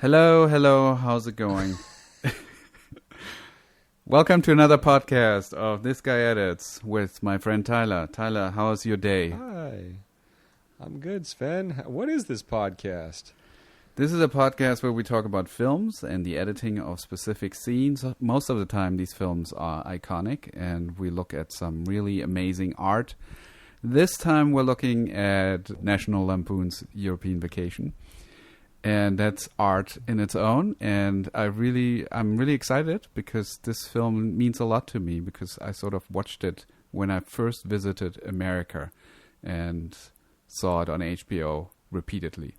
Hello, how's it going? Welcome to another podcast of This Guy Edits with my friend Tyler. Tyler, how's your day? Hi, I'm good, Sven. What is this podcast? This is a podcast where we talk about films and the editing of specific scenes. Most of the time these films are iconic and we look at some really amazing art. This time we're looking at National Lampoon's European Vacation. And that's art in its own, and I'm really excited because this film means a lot to me because I sort of watched it when I first visited America and saw it on HBO repeatedly.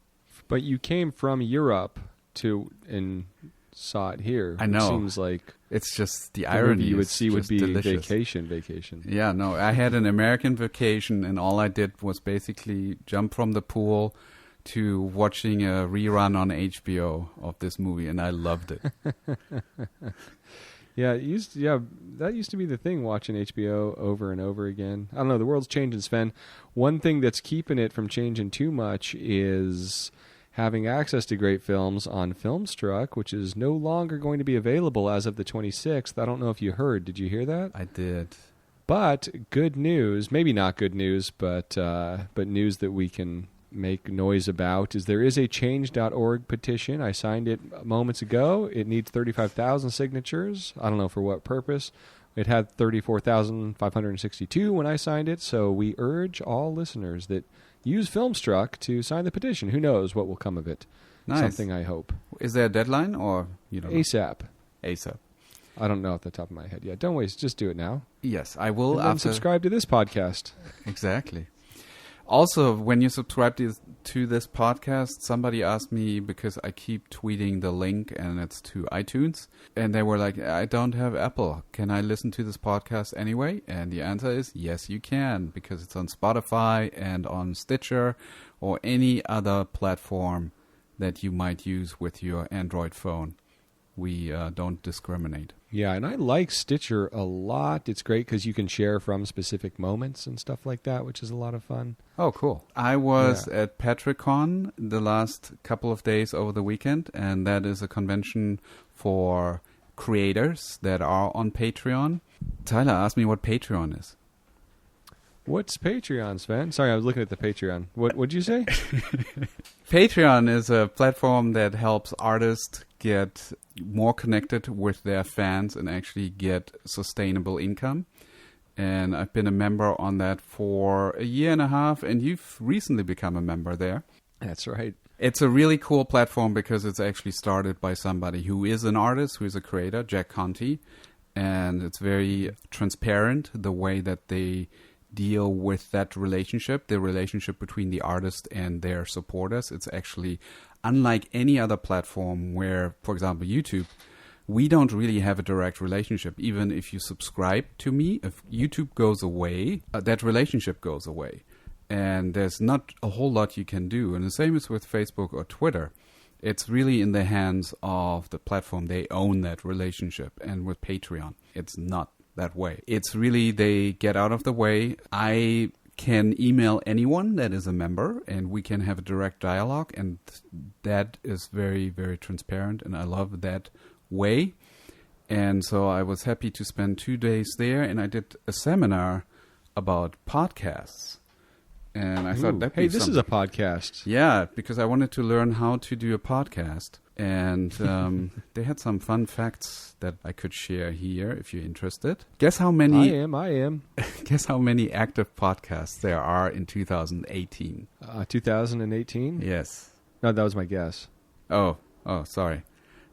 But you came from Europe and saw it here. I know. It seems like it's just the irony you would see would be delicious. vacation. Yeah, no, I had an American vacation, and all I did was basically jump from the pool to watching a rerun on HBO of this movie, and I loved it. That used to be the thing, watching HBO over and over again. I don't know, the world's changing, Sven. One thing that's keeping it from changing too much is having access to great films on Filmstruck, which is no longer going to be available as of the 26th. I don't know if you heard. Did you hear that? I did. But good news, maybe not good news, but news that we can make noise about is there is a change.org petition. I signed it moments ago. It needs 35,000 signatures. I don't know for what purpose. It had 34,562 when I signed it, so we urge all listeners that use Filmstruck to sign the petition. Who knows what will come of it? Nice. Something, I hope. Is there a deadline or you don't know? ASAP. I don't know off the top of my head yet. Don't waste, just do it now. Yes, I will. And then subscribe to this podcast. Exactly. Also, when you subscribe to this podcast, somebody asked me, because I keep tweeting the link and it's to iTunes, and they were like, I don't have Apple. Can I listen to this podcast anyway? And the answer is yes, you can, because it's on Spotify and on Stitcher or any other platform that you might use with your Android phone. We don't discriminate. Yeah, and I like Stitcher a lot. It's great because you can share from specific moments and stuff like that, which is a lot of fun. Oh, cool. I was at PatrickCon the last couple of days over the weekend, and that is a convention for creators that are on Patreon. Tyler asked me what Patreon is. What's Patreon, Sven? Sorry, I was looking at the Patreon. What'd you say? Patreon is a platform that helps artists get more connected with their fans and actually get sustainable income. And I've been a member on that for a year and a half, and you've recently become a member there. That's right. It's a really cool platform because it's actually started by somebody who is an artist, who is a creator, Jack Conte, and it's very transparent, the way that they deal with that relationship, the relationship between the artist and their supporters. It's actually unlike any other platform where, for example, YouTube, we don't really have a direct relationship. Even if you subscribe to me, if YouTube goes away, that relationship goes away. And there's not a whole lot you can do. And the same is with Facebook or Twitter. It's really in the hands of the platform. They own that relationship. And with Patreon, it's not that way. It's really, they get out of the way. I can email anyone that is a member and we can have a direct dialogue, and that is very, very transparent, and I love that way. And so I was happy to spend 2 days there, and I did a seminar about podcasts. And I thought that'd be this is a podcast. Yeah, because I wanted to learn how to do a podcast. And they had some fun facts that I could share here if you're interested. Guess how many... I am. Guess how many active podcasts there are in 2018? 2018? Yes. No, that was my guess. Oh, sorry.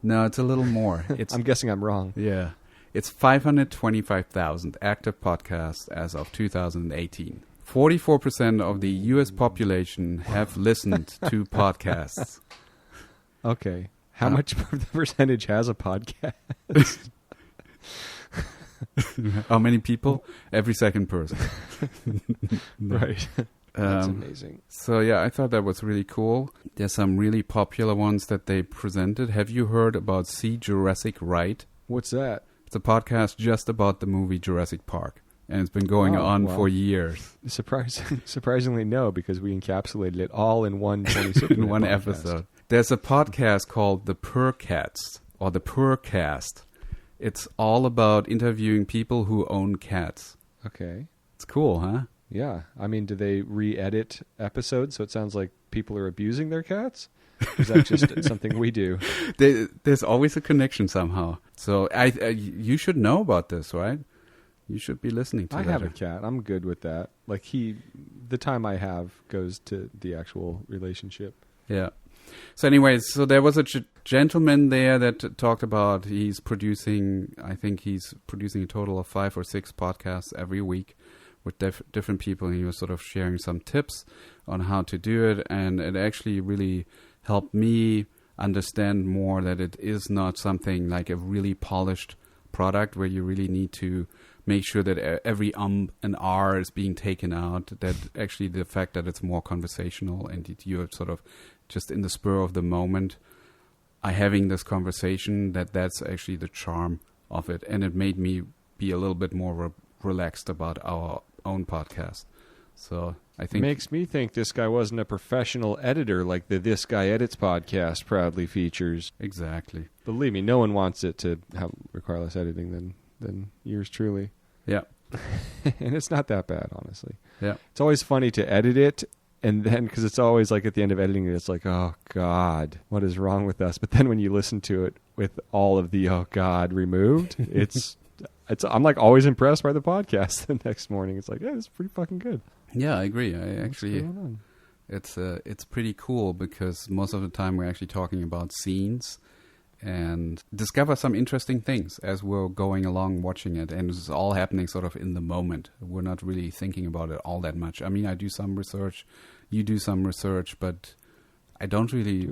No, it's a little more. I'm guessing I'm wrong. Yeah. It's 525,000 active podcasts as of 2018. 44% of the U.S. population have listened to podcasts. Okay. How much of the percentage has a podcast? How many people? Every second person. Right. That's amazing. So, yeah, I thought that was really cool. There's some really popular ones that they presented. Have you heard about See Jurassic Right? What's that? It's a podcast just about the movie Jurassic Park. And it's been going on for years. Surprisingly, no, because we encapsulated it all in one 26 in one episode. There's a podcast called The Purrcast or The Purrcast. It's all about interviewing people who own cats. Okay. It's cool, huh? Yeah. I mean, do they re-edit episodes so it sounds like people are abusing their cats? Or is that just something we do? There's always a connection somehow. So you should know about this, right? You should be listening to that. I have a cat. I'm good with that. Like the time I have goes to the actual relationship. Yeah. So anyways, so there was a gentleman there that talked about he's producing a total of 5 or 6 podcasts every week with different people. And he was sort of sharing some tips on how to do it. And it actually really helped me understand more that it is not something like a really polished product where you really need to make sure that every and R is being taken out, that actually the fact that it's more conversational and that you're sort of just in the spur of the moment having this conversation, that's actually the charm of it. And it made me be a little bit more relaxed about our own podcast. So I think... Makes me think this guy wasn't a professional editor like the This Guy Edits podcast proudly features. Exactly. Believe me, no one wants it to require less editing than yours truly. Yeah. And it's not that bad, honestly. Yeah. It's always funny to edit it, and then, because it's always like at the end of editing it, it's like, oh, God, what is wrong with us? But then when you listen to it with all of the, oh, God, removed, I'm like always impressed by the podcast the next morning. It's like, yeah, it's pretty fucking good. Yeah, I agree. It's pretty cool because most of the time we're actually talking about scenes and discover some interesting things as we're going along watching it, and it's all happening sort of in the moment. We're not really thinking about it all that much. I mean, I do some research, you do some research, but I don't really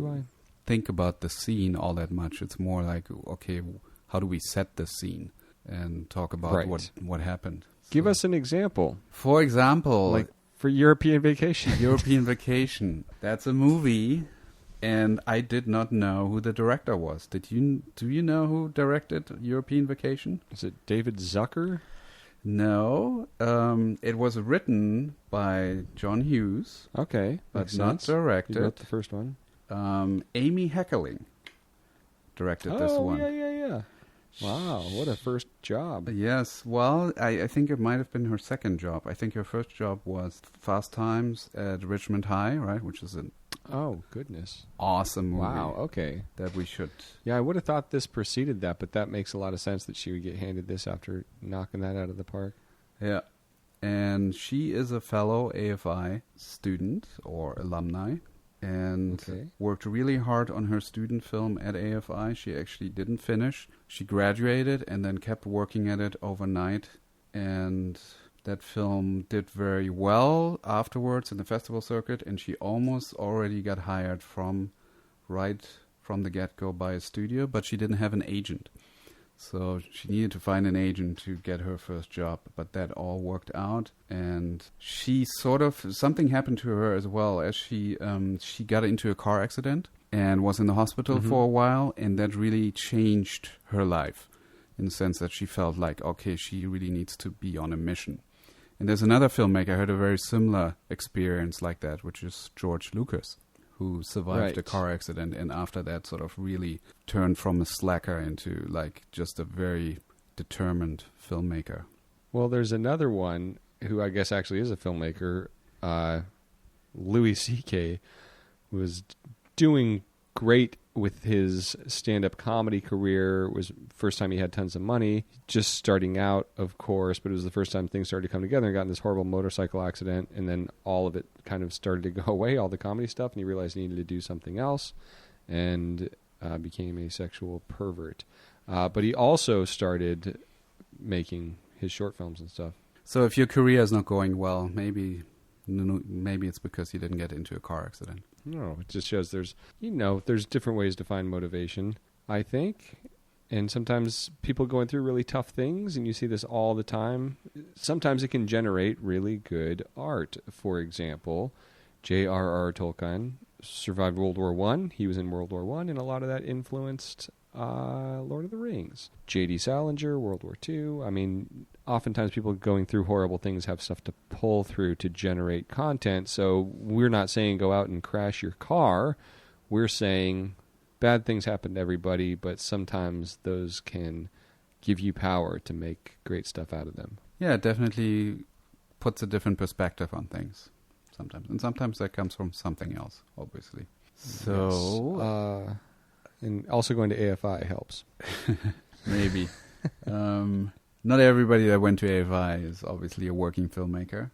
think about the scene all that much. It's more like, okay, how do we set the scene and talk about what happened? Give us an example. For example, like for European Vacation. European Vacation. That's a movie. And I did not know who the director was. Do you know who directed European Vacation? Is it David Zucker? No. It was written by John Hughes. Okay. But not directed. He wrote the first one. Amy Heckerling directed this one. Oh, yeah. Wow, what a first job. Yes, well, I think it might have been her second job. I think her first job was Fast Times at Richmond High, right? Which is an goodness, awesome movie. Wow, okay. That we should... Yeah, I would have thought this preceded that, but that makes a lot of sense that she would get handed this after knocking that out of the park. Yeah, and she is a fellow AFI student or alumni. And worked really hard on her student film at AFI. She actually didn't finish. She graduated and then kept working at it overnight. And that film did very well afterwards in the festival circuit. And she almost already got hired right from the get-go by a studio. But she didn't have an agent. So she needed to find an agent to get her first job, but that all worked out. And she something happened to her as well, as she got into a car accident and was in the hospital for a while, and that really changed her life in the sense that she felt like, okay, she really needs to be on a mission. And there's another filmmaker who had a very similar experience like that, which is George Lucas, who survived a car accident and after that sort of really turned from a slacker into like just a very determined filmmaker. Well, there's another one who I guess actually is a filmmaker, Louis C.K., who was doing great with his stand-up comedy career. It was first time he had tons of money, just starting out, of course, but it was the first time things started to come together and got in this horrible motorcycle accident, and then all of it kind of started to go away, all the comedy stuff, and he realized he needed to do something else, and became a sexual pervert. But he also started making his short films and stuff. So if your career is not going well, maybe it's because you didn't get into a car accident. No, it just shows there's different ways to find motivation, I think. And sometimes people going through really tough things, and you see this all the time. Sometimes it can generate really good art. For example, J.R.R. Tolkien survived World War I. He was in World War I, and a lot of that influenced Lord of the Rings. J.D. Salinger, World War II. I mean, oftentimes people going through horrible things have stuff to pull through to generate content. So we're not saying go out and crash your car. we're saying bad things happen to everybody, but sometimes those can give you power to make great stuff out of them. Yeah, it definitely puts a different perspective on things sometimes. And sometimes that comes from something else, obviously. So... Yes. And also going to AFI helps. Maybe. Not everybody that went to AFI is obviously a working filmmaker,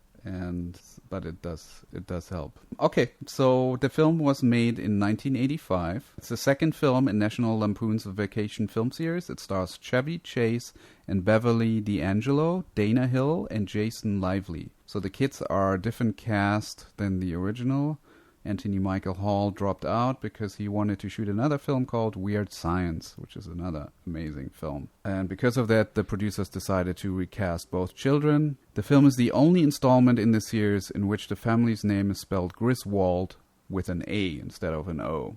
but it does help. Okay, so the film was made in 1985. It's the second film in National Lampoon's Vacation film series. It stars Chevy Chase and Beverly D'Angelo, Dana Hill, and Jason Lively. So the kids are a different cast than the original. Anthony Michael Hall dropped out because he wanted to shoot another film called Weird Science, which is another amazing film. And because of that, the producers decided to recast both children. The film is the only installment in the series in which the family's name is spelled Griswold with an A instead of an O.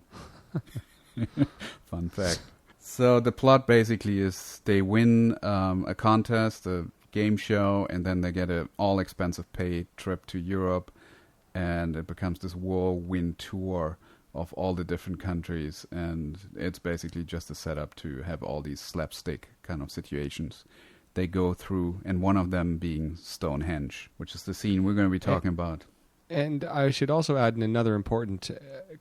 Fun fact. So the plot basically is they win a contest, a game show, and then they get an all-expensive paid trip to Europe. And it becomes this whirlwind tour of all the different countries. And it's basically just a setup to have all these slapstick kind of situations they go through. And one of them being Stonehenge, which is the scene we're going to be talking about. And I should also add another important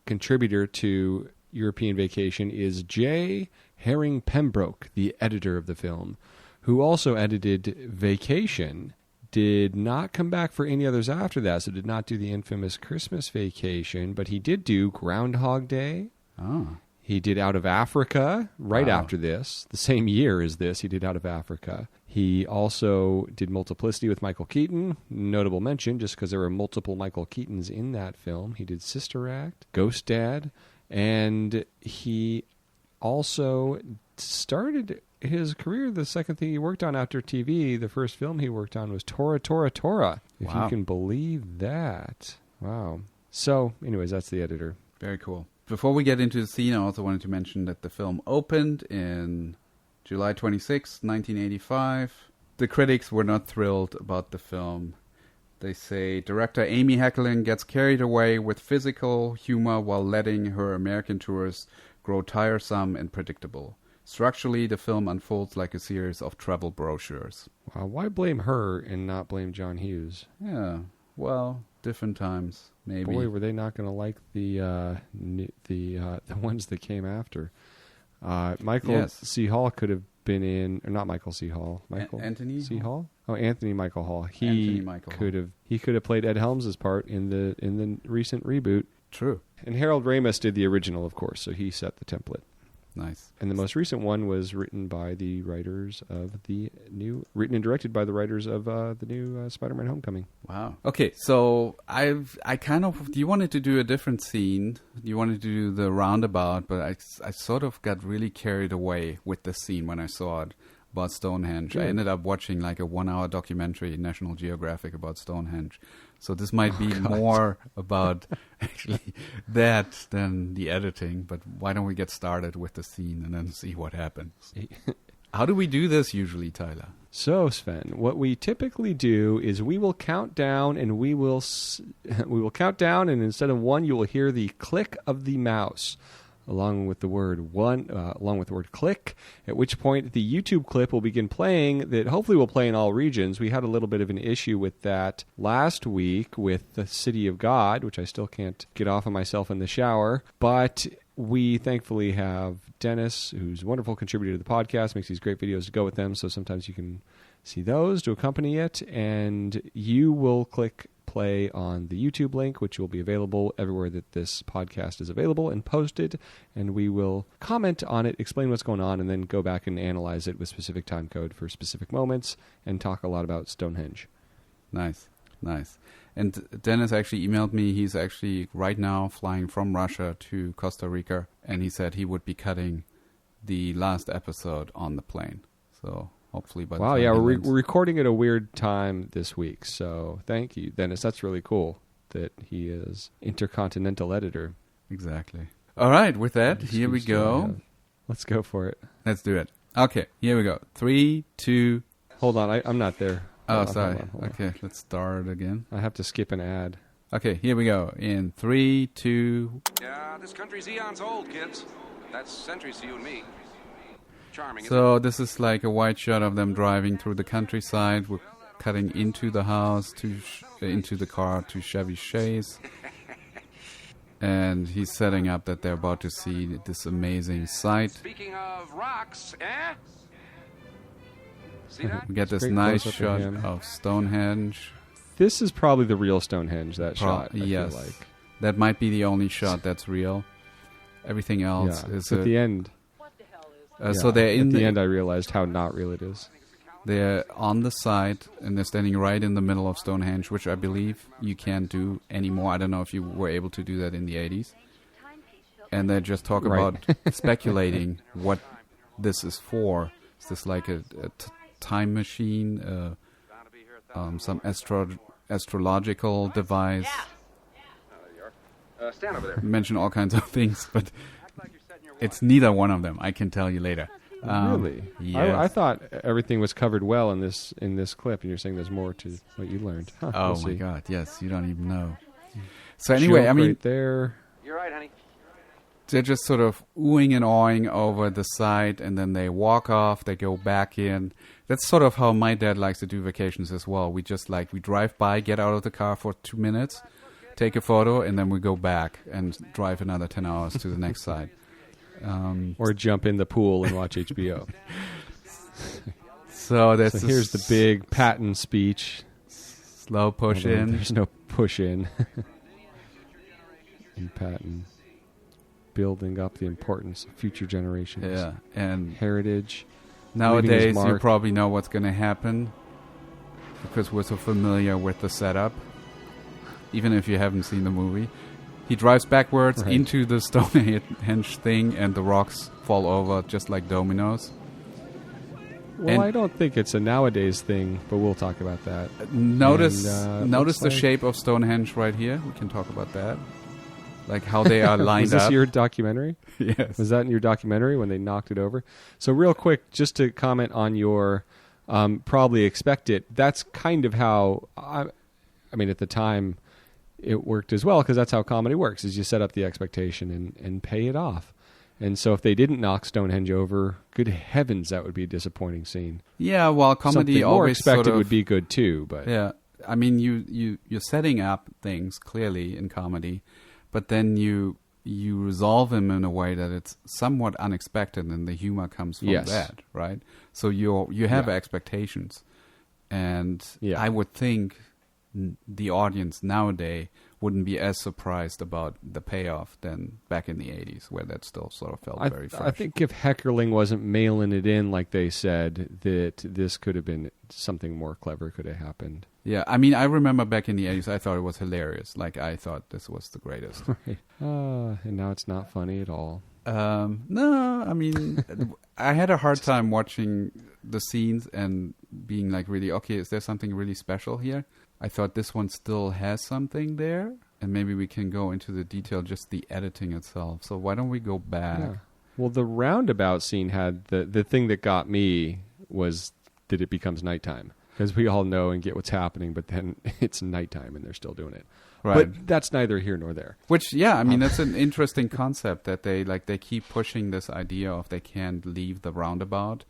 contributor to European Vacation is J. Herring Pembroke, the editor of the film, who also edited Vacation. Did not come back for any others after that, so did not do the infamous Christmas Vacation, but he did do Groundhog Day. Oh. He did Out of Africa right after this. The same year as this, he did Out of Africa. He also did Multiplicity with Michael Keaton. Notable mention, just because there were multiple Michael Keatons in that film. He did Sister Act, Ghost Dad, and he also started his career. The second thing he worked on after TV, the first film he worked on was Tora, Tora, Tora. If you can believe that. Wow. So, anyways, that's the editor. Very cool. Before we get into the scene, I also wanted to mention that the film opened in July 26, 1985. The critics were not thrilled about the film. They say director Amy Heckerling gets carried away with physical humor while letting her American tourists grow tiresome and predictable. Structurally, the film unfolds like a series of travel brochures. Wow, why blame her and not blame John Hughes? Yeah, well, different times, maybe. Boy, were they not going to like the ones that came after. Michael C. Hall could have been in, or not Michael C. Hall. Anthony C. Hall? Oh, Anthony Michael Hall. He could have played Ed Helms' part in the recent reboot. True. And Harold Ramis did the original, of course, so he set the template. Nice. And the most recent one was written and directed by the writers of the new Spider-Man Homecoming. Wow. Okay, so you wanted to do a different scene. You wanted to do the roundabout, but I sort of got really carried away with the scene when I saw it about Stonehenge. Good. I ended up watching like a 1-hour documentary, National Geographic, about Stonehenge. So this might be more about actually that than the editing, but why don't we get started with the scene and then see what happens? How do we do this usually, Tyler? So, Sven, what we typically do is we will count down and we will count down, and instead of one, you will hear the click of the mouse. Along with the word click, at which point the YouTube clip will begin playing that hopefully will play in all regions. We had a little bit of an issue with that last week with the City of God, which I still can't get off of myself in the shower. But we thankfully have Dennis, who's a wonderful contributor to the podcast, makes these great videos to go with them. So sometimes you can see those to accompany it, and you will click play on the YouTube link, which will be available everywhere that this podcast is available and posted, and we will comment on it, explain what's going on, and then go back and analyze it with specific time code for specific moments and talk a lot about Stonehenge. Nice. And Dennis actually emailed me. He's actually right now flying from Russia to Costa Rica, and he said he would be cutting the last episode on the plane. So hopefully by the time we're recording at a weird time this week. So thank you, Dennis. That's really cool that he is intercontinental editor. Exactly. All right, with that, here we go. Let's go for it. Let's do it. Okay, here we go. 3, 2... Hold on, I'm not there. Oh, sorry. Hold on. Okay, let's start again. I have to skip an ad. Okay, here we go. In 3, 2... Yeah, this country's eons old, kids. That's centuries to you and me. Charming, So this is like a wide shot of them driving through the countryside. We're cutting into the house, into the car, to Chevy Chase. And he's setting up that they're about to see this amazing sight. Speaking of rocks, eh? See that? We get this Great nice close-up shot of him. of Stonehenge. This is probably the real Stonehenge, that shot, I yes. feel like. That might be the only shot that's real. Everything else Yeah, is... it's at the end. So they're in at the end, I realized how not real it is. They're on the side, and they're standing right in the middle of Stonehenge, which I believe you can't do anymore. I don't know if you were able to do that in the 80s. And they just talk Right. about speculating what this is for. Is this like a time machine, some astrological device? Stand over there. Mention all kinds of things, but it's neither one of them. I can tell you later. Really? Yes. I thought everything was covered well in this clip, and you're saying there's more to what you learned. Huh, Oh we'll my see. God! Yes, you don't even know. So anyway, Joke I mean, right there. You're right, honey. they're just sort of oohing and awing over the site, and then they walk off. They go back in. That's sort of how my dad likes to do vacations as well. We drive by, get out of the car for 2 minutes, take a photo, and then we go back and drive another 10 hours to the next site. Or jump in the pool and watch HBO. So that's So here's the big Patton speech. slow push Although in. There's no push in. And Patton building up the importance of future generations. Yeah, and Heritage. nowadays you mark. probably know what's going to happen because we're so familiar with the setup, even if you haven't seen the movie. He drives backwards Right. into the Stonehenge thing, and the rocks fall over just like dominoes. Well, And- I don't think it's a nowadays thing, but we'll talk about that. Notice And, notice the looks like- shape of Stonehenge right here. We can talk about that. Like how they are lined Was this up. your documentary? Yes. Was that in your documentary when they knocked it over? So real quick, just to comment on your probably expect it, that's kind of how, I mean, at the time it worked as well, because that's how comedy works, is you set up the expectation and pay it off. And so if they didn't knock Stonehenge over, good heavens, that would be a disappointing scene. Yeah, well, comedy Something more always expected sort of, would be good too, but Yeah, I mean, you're setting up things clearly in comedy, but then you resolve them in a way that it's somewhat unexpected, and the humor comes from Yes. that, right? So you have Yeah. expectations, and Yeah. I would think the audience nowadays wouldn't be as surprised about the payoff than back in the 80s, where that still sort of felt very fresh. I think if Heckerling wasn't mailing it in like they said, that this could have been something more clever could have happened. Yeah, I mean, I remember back in the 80s, I thought it was hilarious. Like, I thought this was the greatest. And now it's not funny at all. No, I mean, I had a hard time watching the scenes and being like, really, okay, is there something really special here? I thought this one still has something there, and maybe we can go into the detail, just the editing itself. So why don't we go back? Yeah. Well, the roundabout scene had the thing that got me was that it becomes nighttime. Because we all know and get what's happening, but then it's nighttime and they're still doing it. Right. But that's neither here nor there. Which, yeah, I mean, that's an interesting concept that they keep pushing this idea of they can't leave the roundabout.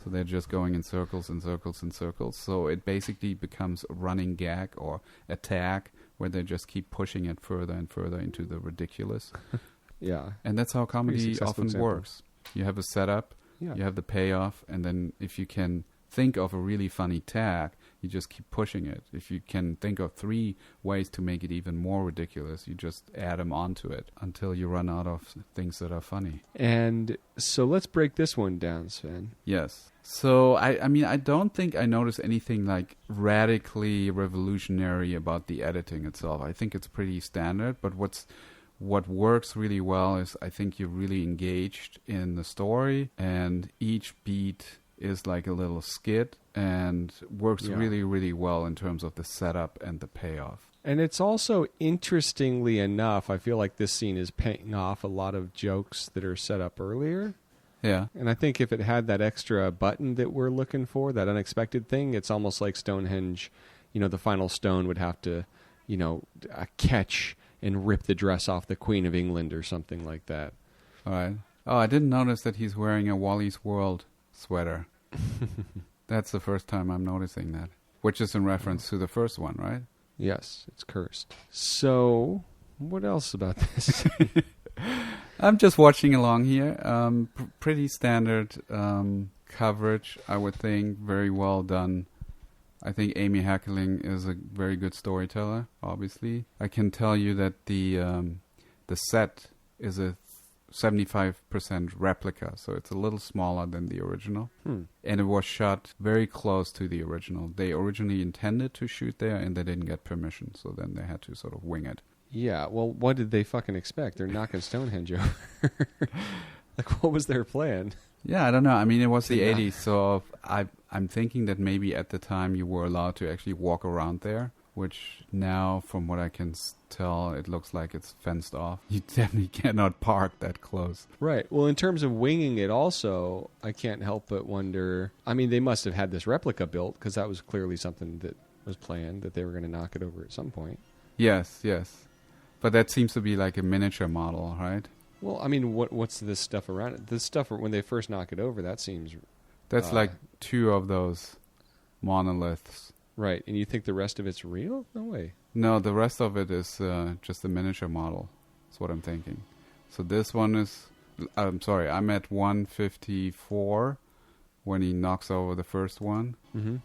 So they're just going in circles and circles and circles. So it basically becomes a running gag or a tag where they just keep pushing it further and further into the ridiculous. Yeah. And that's how comedy successful often example. works. You have a setup, Yeah. you have the payoff, and then if you can think of a really funny tag, you just keep pushing it. If you can think of 3 ways to make it even more ridiculous, you just add them onto it until you run out of things that are funny. And so let's break this one down, Sven. Yes. So, I mean, I don't think I noticed anything like radically revolutionary about the editing itself. I think it's pretty standard, but what works really well is I think you're really engaged in the story, and each beat is like a little skit and works Yeah. really, really well in terms of the setup and the payoff. And it's also, interestingly enough, I feel like this scene is paying off a lot of jokes that are set up earlier. Yeah. And I think if it had that extra button that we're looking for, that unexpected thing, it's almost like Stonehenge, the final stone would have to, catch and rip the dress off the Queen of England or something like that. All right. Oh, I didn't notice that he's wearing a Wally's World sweater. That's the first time I'm noticing that, which is in reference to the first one, right? Yes, it's cursed. So, what else about this? I'm just watching along here. Pretty standard coverage, I would think. Very well done. I think Amy Heckerling is a very good storyteller, obviously. I can tell you that the set is a 75% replica, so it's a little smaller than the original. And it was shot very close to the original. They originally intended to shoot there, and they didn't get permission, so then they had to sort of wing it. Yeah, well, what did they fucking expect? They're knocking Stonehenge over. Like, what was their plan? Yeah, I don't know. I mean, it was the 80s, so I'm thinking that maybe at the time you were allowed to actually walk around there, which now, from what I can tell, it looks like it's fenced off. You definitely cannot park that close. Right. Well, in terms of winging it also, I can't help but wonder, I mean, they must have had this replica built, because that was clearly something that was planned, that they were going to knock it over at some point. Yes. But that seems to be like a miniature model, right? Well, I mean, what's this stuff around it? This stuff, when they first knock it over, that seems... That's like 2 of those monoliths. Right, and you think the rest of it's real? No way. No, the rest of it is just a miniature model. That's what I'm thinking. So this one is... I'm sorry, I'm at 154 when he knocks over the first one. Mm-hmm.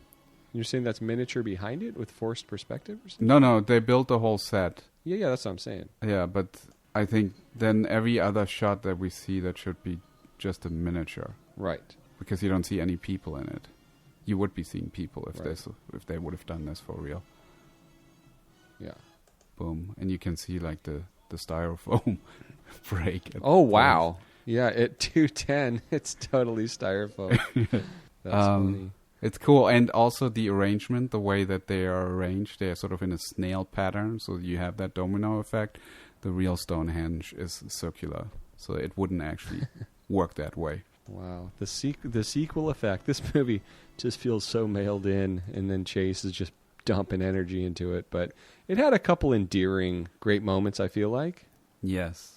You're saying that's miniature behind it with forced perspective or something? No, they built the whole set. Yeah, that's what I'm saying. Yeah, but I think then every other shot that we see, that should be just a miniature. Right. Because you don't see any people in it. You would be seeing people if they would have done this for real. Yeah. Boom. And you can see like the styrofoam break. Oh, wow. Yeah, at 210, it's totally styrofoam. That's funny. It's cool. And also the arrangement, the way that they are arranged, they are sort of in a snail pattern, so you have that domino effect. The real Stonehenge is circular, so it wouldn't actually work that way. Wow. The sequel effect. This movie just feels so mailed in, and then Chase is just dumping energy into it. But it had a couple endearing, great moments, I feel like. Yes.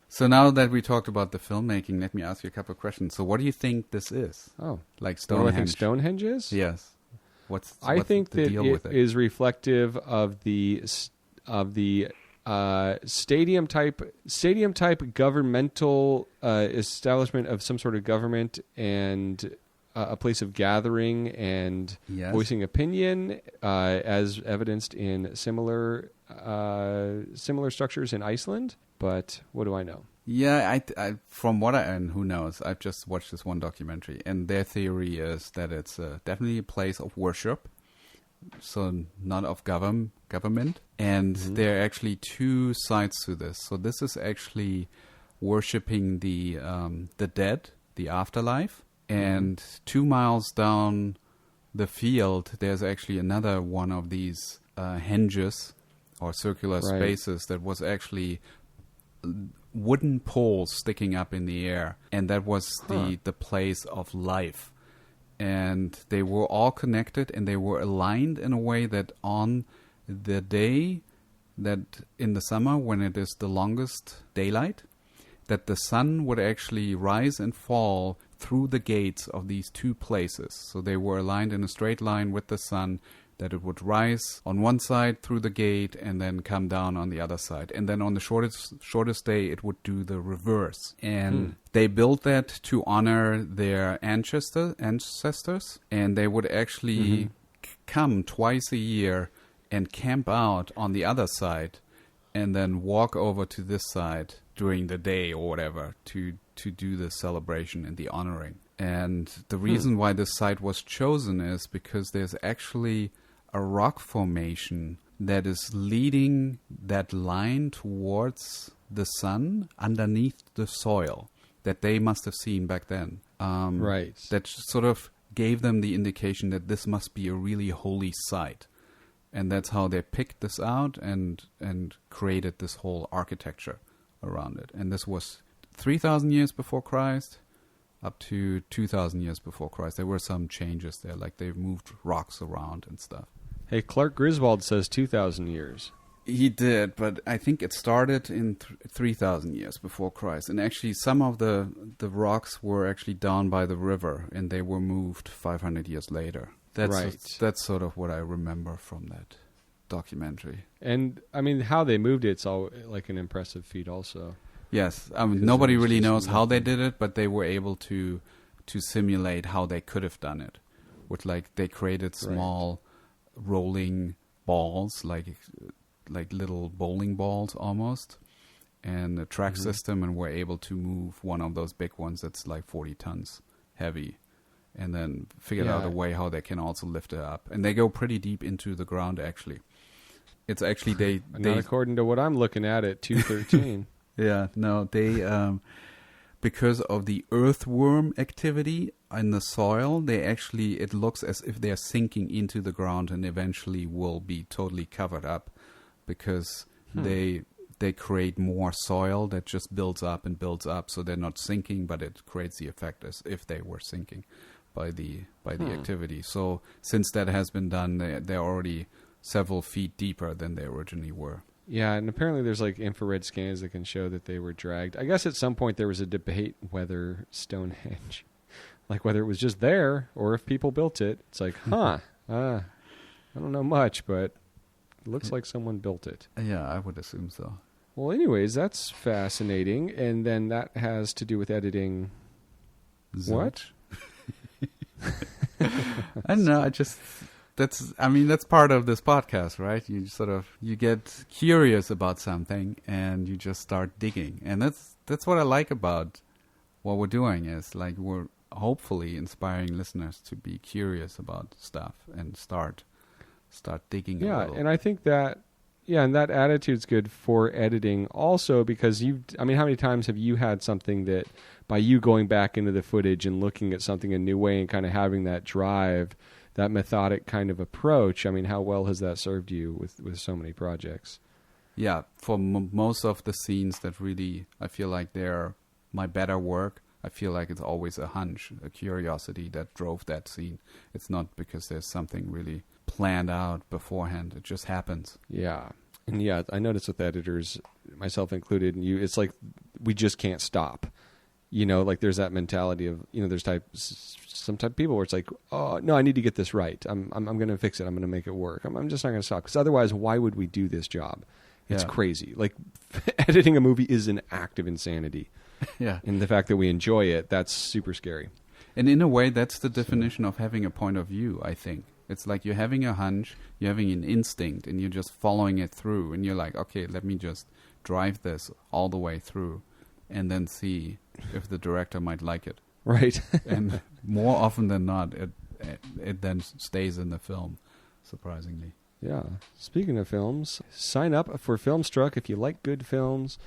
So now that we talked about the filmmaking, let me ask you a couple of questions. So what do you think this is? Oh. Like What do I Stonehenge? think Stonehenge is? Yes. What's I think the that deal with it? is reflective of the stadium type governmental establishment of some sort of government and a place of gathering and voicing opinion, as evidenced in similar structures in Iceland. But what do I know? Yeah, I from what and who knows? I've just watched this one documentary, and their theory is that it's definitely a place of worship, so not of government. And there are actually 2 sides to this. So this is actually worshiping the dead, the afterlife. And 2 miles down the field, there's actually another one of these henges or circular spaces that was actually wooden poles sticking up in the air, and that was the place of life. And they were all connected, and they were aligned in a way that on the day that in the summer, when it is the longest daylight, that the sun would actually rise and fall through the gates of these 2 places. So they were aligned in a straight line with the sun, that it would rise on one side through the gate and then come down on the other side. And then on the shortest day, it would do the reverse. And they built that to honor their ancestors. And they would actually come twice a year and camp out on the other side and then walk over to this side during the day or whatever to do the celebration and the honoring. And the reason why this site was chosen is because there's actually a rock formation that is leading that line towards the sun underneath the soil that they must have seen back then. Right. That sort of gave them the indication that this must be a really holy site. And that's how they picked this out and created this whole architecture around it. And this was 3,000 years before Christ up to 2,000 years before Christ. There were some changes there, like they moved rocks around and stuff. Hey, Clark Griswold says 2,000 years. He did, but I think it started in 3,000 years before Christ. And actually, some of the rocks were actually down by the river, and they were moved 500 years later. That's sort of what I remember from that documentary. And, I mean, how they moved it's all like an impressive feat also. Yes. I mean, nobody really knows how they did it, but they were able to simulate how they could have done it. With, like, they created small rolling balls, like little bowling balls almost, and a track system, and we're able to move one of those big ones that's like 40 tons heavy, and then figured out a way how they can also lift it up. And they go pretty deep into the ground, actually. It's actually, they not according to what I'm looking at 213. Yeah, no, they, because of the earthworm activity in the soil, it looks as if they're sinking into the ground and eventually will be totally covered up, because they create more soil that just builds up and builds up, so they're not sinking, but it creates the effect as if they were sinking by the activity. So since that has been done, they're already several feet deeper than they originally were. Yeah, and apparently there's like infrared scans that can show that they were dragged. I guess at some point there was a debate whether Stonehenge, like whether it was just there or if people built it. It's like, I don't know much, but it looks like someone built it. Yeah, I would assume so. Well, anyways, that's fascinating. And then that has to do with editing. What? I don't know. That's part of this podcast, right? You get curious about something and you just start digging. And that's what I like about what we're doing, is like we're hopefully inspiring listeners to be curious about stuff and start digging a little. And I think that, and that attitude's good for editing also, because how many times have you had something that by you going back into the footage and looking at something a new way and kind of having that drive, that methodic kind of approach, I mean, how well has that served you with so many projects? Yeah, for most of the scenes that really, I feel like they're my better work, I feel like it's always a hunch, a curiosity that drove that scene. It's not because there's something really planned out beforehand. It just happens. Yeah. And I noticed with editors, myself included, and it's like we just can't stop. Like there's that mentality of, there's some type of people where it's like, oh, no, I need to get this right. I'm going to fix it. I'm going to make it work. I'm just not going to stop. Because otherwise, why would we do this job? It's crazy. Like editing a movie is an act of insanity. Yeah. And the fact that we enjoy it, that's super scary. And in a way, that's the definition of having a point of view, I think. It's like you're having a hunch, you're having an instinct, and you're just following it through. And you're like, okay, let me just drive this all the way through and then see if the director might like it. Right. And more often than not, it then stays in the film, surprisingly. Yeah. Speaking of films, sign up for Filmstruck if you like good films.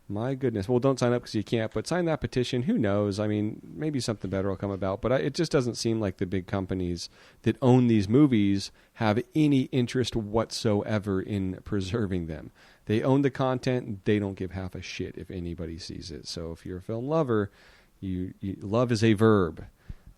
My goodness. Well, don't sign up because you can't, but sign that petition. Who knows? I mean, maybe something better will come about. But it just doesn't seem like the big companies that own these movies have any interest whatsoever in preserving them. They own the content. They don't give half a shit if anybody sees it. So if you're a film lover, you love is a verb.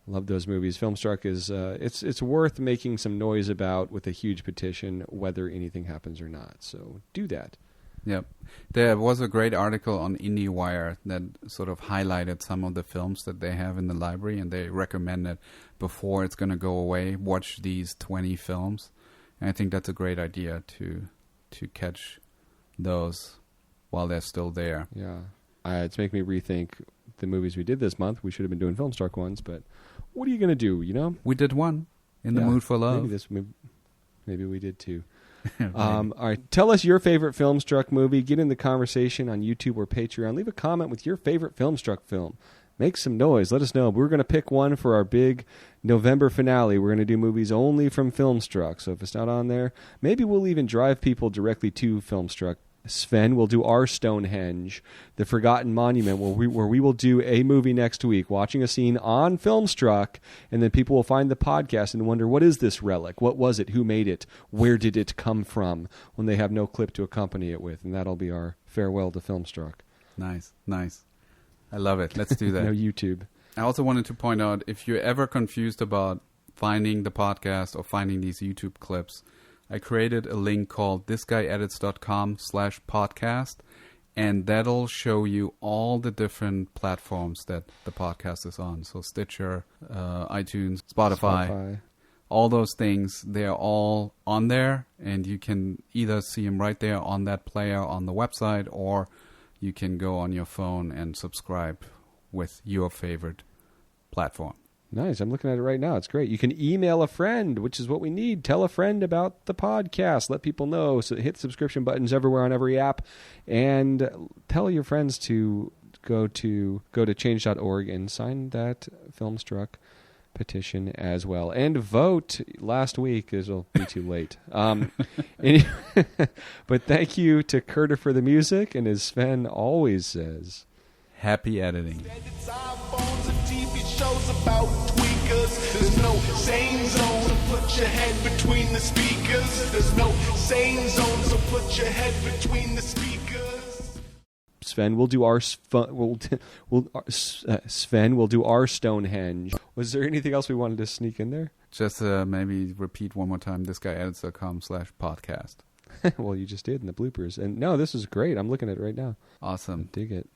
Love those movies. Filmstruck is it's worth making some noise about with a huge petition, whether anything happens or not. So do that. Yep. There was a great article on IndieWire that sort of highlighted some of the films that they have in the library, and they recommended before it's going to go away, watch these 20 films. And I think that's a great idea to catch those while they're still there. Yeah. It's making me rethink the movies we did this month. We should have been doing Filmstruck ones, but what are you going to do, We did one, In the Mood for Love. Maybe we did too. All right, tell us your favorite Filmstruck movie. Get in the conversation on YouTube or Patreon. Leave a comment with your favorite Filmstruck film. Make some noise. Let us know. We're going to pick one for our big November finale. We're going to do movies only from Filmstruck. So if it's not on there, maybe we'll even drive people directly to Filmstruck. Sven will do our Stonehenge, the Forgotten Monument, where we will do a movie next week, watching a scene on Filmstruck, and then people will find the podcast and wonder, what is this relic? What was it? Who made it? Where did it come from? When they have no clip to accompany it with, and that'll be our farewell to Filmstruck. Nice. I love it. Let's do that. No YouTube. I also wanted to point out, if you're ever confused about finding the podcast or finding these YouTube clips, I created a link called thisguyedits.com/podcast, and that'll show you all the different platforms that the podcast is on. So Stitcher, iTunes, Spotify. All those things, they're all on there, and you can either see them right there on that player on the website, or you can go on your phone and subscribe with your favorite platform. Nice. I'm looking at it right now. It's great. You can email a friend, which is what we need. Tell a friend about the podcast. Let people know. So hit subscription buttons everywhere on every app, and tell your friends to go to change.org and sign that Filmstruck petition as well, and vote last week. It'll be too late. Anyway, but thank you to Curter for the music, and as Sven always says, happy editing. There's no sane zone, so put your head between the speakers. There's no sane zone, so put your head between the speakers. Sven will do our Sven will do our Stonehenge. Was there anything else we wanted to sneak in there? Just maybe repeat one more time, thisguyedits.com/podcast. Well, you just did in the bloopers. And no, this is great. I'm looking at it right now. Awesome. I dig it.